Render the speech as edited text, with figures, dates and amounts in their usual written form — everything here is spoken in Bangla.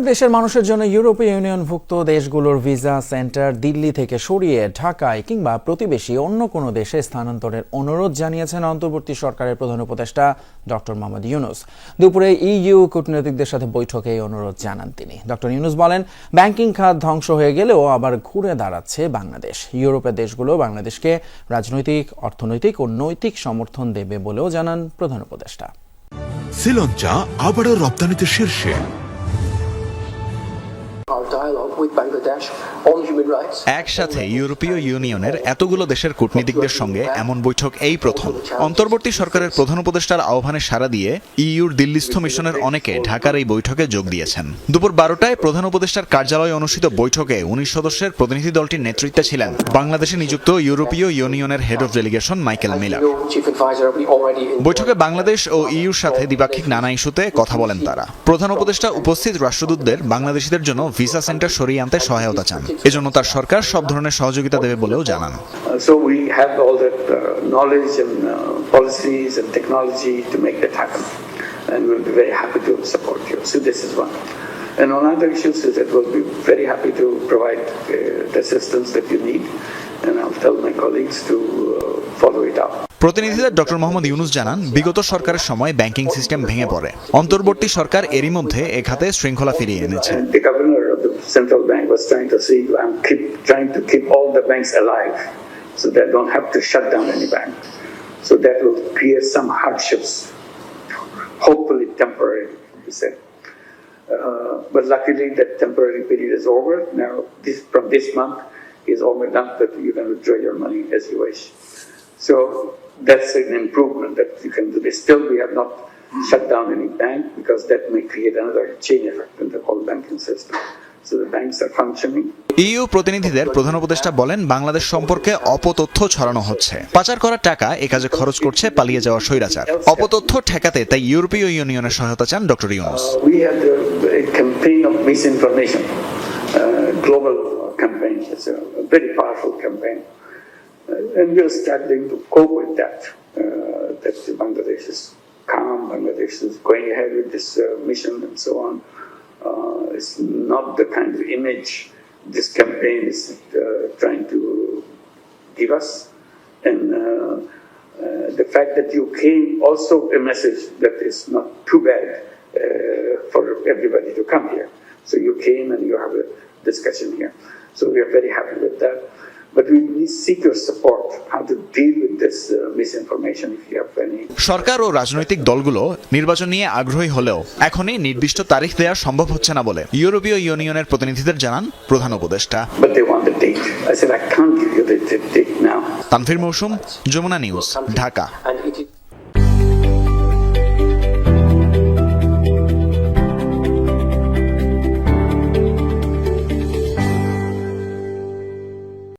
দেশের মানুষের জন্য ইউরোপীয় ইউনিয়নভুক্ত দেশগুলোর ভিসা সেন্টার দিল্লি থেকে সরিয়ে ঢাকায় কিংবা প্রতিবেশী অন্য কোনো দেশে স্থানান্তরের অনুরোধ জানিয়েছেন অন্তর্বর্তী সরকারের প্রধান উপদেষ্টা ডক্টর মোহাম্মদ ইউনূস। দুপুরে ইইউ কূটনীতিকদের সাথে বৈঠকে এই অনুরোধ জানান তিনি। ডক্টর ইউনূস বলেন, ব্যাংকিং খাত ধ্বংস হয়ে গেলেও আবার ঘুরে দাঁড়াচ্ছে বাংলাদেশ। ইউরোপের দেশগুলো বাংলাদেশকে রাজনৈতিক, অর্থনৈতিক ও নৈতিক সমর্থন দেবে বলেও জানান প্রধান উপদেষ্টা। শ্রীলঙ্কা আবারও রপ্তানিতে শীর্ষে। একসাথে ইউরোপীয় ইউনিয়নের এতগুলো দেশের কূটনীতিকদের সঙ্গে এমন বৈঠক এই প্রথম। অন্তর্বর্তী সরকারের প্রধান উপদেষ্টার আহ্বানে সাড়া দিয়ে ইইউর দিল্লিস্থ মিশনের অনেকে ঢাকার এই বৈঠকে যোগ দিয়েছেন। দুপুর 12টায় প্রধান উপদেষ্টার কার্যালয়ে অনুষ্ঠিত বৈঠকে 19 সদস্যের প্রতিনিধি দলটির নেতৃত্বে ছিলেন বাংলাদেশে নিযুক্ত ইউরোপীয় ইউনিয়নের head of delegation Michael Miller. বৈঠকে বাংলাদেশ ও ইইউর সাথে দ্বিপাক্ষিক নানা ইস্যুতে কথা বলেন তারা। প্রধান উপদেষ্টা উপস্থিত রাষ্ট্রদূতদের বাংলাদেশিদের জন্য ভিসা সেন্টার সরিয়ে আনতে সহায়তা চান। এজন্য তার সরকার সব ধরনের সহযোগিতা দেবে বলেও জানান। So we have all that knowledge and policies and technology to make that happen, and we'll be very happy to support you. So this is one. And on other issues, that we'll be very happy to provide the assistance that you need, and I'll tell my colleagues to follow it up. প্রতিনিধিদের ডক্টর মোহাম্মদ ইউনূস জানান, বিগত সরকারের সময় ব্যাংকিং সিস্টেম ভেঙে পড়ে। অন্তর্বর্তী সরকার এরই মধ্যে এ খাতে শৃঙ্খলা ফিরিয়ে এনেছে। The governor of the central bank was trying to keep all the banks alive, so they don't have to shut down any bank. So that will create some hardships, hopefully temporary, he said. But luckily that temporary period is over. Now from this month is over done, that you can withdraw your money as you wish. So that's an improvement that you can do this. Still we have not shut down any bank because that may create another chain effect in the whole banking system. So the banks are functioning. EU প্রতিনিধিদের প্রধান উপদেষ্টা বলেন, বাংলাদেশ সম্পর্কে অপতথ্য ছড়ানো হচ্ছে। পাচার করা টাকা এ কাজে খরচ করছে পালিয়ে যাওয়া স্বৈরাচার। অপতথ্য ঠেকাতে তাই ইউরোপীয় ইউনিয়নের সহায়তা চান doctor Yunus. We had a campaign of misinformation, global campaign. It's a very powerful campaign. And we're struggling to cope with that. That Bangladesh is calm, Bangladesh is going ahead with this mission and so on. It's not the kind of image this campaign is trying to give us. And the fact that you came also a message that is not too bad for everybody to come here. So you came and you have a discussion here. So we are very happy with that. But we seek your support how to deal with this misinformation if you have any. সরকার ও রাজনৈতিক দলগুলো নির্বাচন নিয়ে আগ্রহী হলেও এখনই নির্দিষ্ট তারিখ দেওয়া সম্ভব হচ্ছে না বলে ইউরোপীয় ইউনিয়নের প্রতিনিধিদের জানান প্রধান উপদেষ্টা। But they want the date. I said I can't give you the date now. Tanvir মৌসুম, যমুনা নিউজ, ঢাকা।